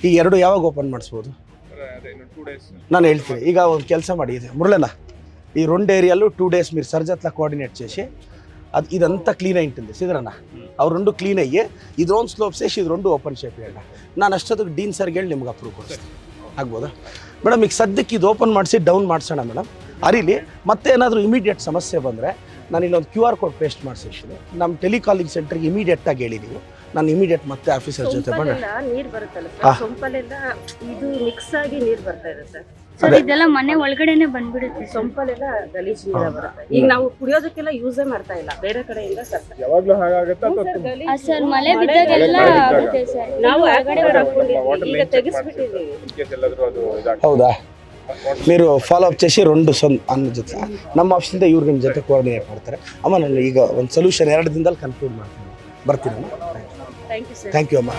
ಈ ಎರಡು ಯಾವಾಗ ಓಪನ್ ಮಾಡಿಸ್ಬೋದು ನಾನು ಹೇಳ್ತೀನಿ. ಈಗ ಒಂದು ಕೆಲಸ ಮಾಡಿ, ಇದೆ మురళన్న ఈ 2 ఏరియాలు 2 డేస్ మీరు సర్జత్లా కోఆర్డినేట్ చేసి అది ఇదంతా క్లీన్ అయి ఉంటుంది సిద్ధరన్న. ಅವು 2 ಕ್ಲೀನ್ ಅయ్యి ಇದು ಒಂದು ಸ್ಲೋಪ್ ಸೇಸಿ ಇದು 2 ಓಪನ್ ಶೇಪ್ ಹೇಳ. ನಾನು ಅಷ್ಟೊತ್ತಿಗೆ ಡೀನ್ ಸರ್ಗೆ ಹೇಳಿ ನಿಮ್ಗೆ ಅಪ್ರೂವ್ ಕೊಡ್ತೀನಿ. ಆಗ್ಬೋದಾ ಮೇಡಮ್? ಈಗ ಸದ್ಯಕ್ಕೆ ಇದು ಓಪನ್ ಮಾಡಿಸಿ ಡೌನ್ ಮಾಡಿಸೋಣ ಮೇಡಮ್. ಅರಿಲಿ ಮತ್ತೇನಾದರೂ ಇಮಿಡಿಯೇಟ್ ಸಮಸ್ಯೆ ಬಂದರೆ ನಾನು ಇಲ್ಲೊಂದು QR ಕೋಡ್ ಪೇಸ್ಟ್ ಮಾಡಿಸಿದ್ದೀನಿ. ನಮ್ಮ ಟೆಲಿಕಾಲಿಂಗ್ ಸೆಂಟ್ರಿಗೆ ಇಮಿಡಿಯೇಟಾಗಿ ಹೇಳಿ ನೀವು, ನಾನು ಇಮಿಡಿಯೇಟ್ ಮತ್ತೆ ಆಫೀಸರ್ ಜೊತೆ ಬಂದು ನೀರು ಬರುತ್ತಲ್ಲ ಸರ್, ಸೊಂಪಲೆಲ್ಲ ಇದು ಮಿಕ್ಸ್ ಆಗಿ ನೀರು ಬರ್ತಾ ಇದೆ ಸರ್. ಸರ್ ಇದೆಲ್ಲ ಮನೆ ಒಳಗಡೆನೆ ಬಂದ್ಬಿಡುತ್ತೆ. ಸೊಂಪಲೆಲ್ಲ ಗಲೀಜು ನೀರು ಬರುತ್ತೆ. ಈಗ ನಾವು ಕುಡಿಯೋದಕ್ಕೆಲ್ಲ ಯೂಸೇ ಮಾಡ್ತಾ ಇಲ್ಲ, ಬೇರೆ ಕಡೆಯಿಂದ ಯಾವಾಗ್ಲೂ ಹಾಗಾಗುತ್ತೆ ಸರ್ ಮಳೆ ಬಿದ್ದಾಗೆಲ್ಲ ಆಗುತ್ತೆ ಸರ್. ನಾವು ಹೊರಗಡೆ ಹಾಕೊಂಡಿದ್ವಿ, ಈಗ ತೆಗಿಸ್ಬಿಟ್ಟಿದ್ದೀವಿ. ಹೌದಾ? మీరు ఫాలో అప్ చేసి 2 అన్న జೊತೆ ನಮ್ಮ ಆಫೀಸಿಂದ ಇವ್ರು ನಿಮ್ಮ ಜೊತೆ ಕೋಆರ್ಡಿನೇಟ್ ಮಾಡ್ತಾರೆ. ಅಮ್ಮ ನಾನು ಈಗ ಒಂದು ಸೊಲ್ಯೂಷನ್ 2 ದಿನದಲ್ಲಿ ಕನ್ಕ್ಲೂಡ್ ಮಾಡ್ತೀನಿ. ಬರ್ತೀನಿ ಅಮ್ಮ. Thank you sir. Thank you ಅಮ್ಮ.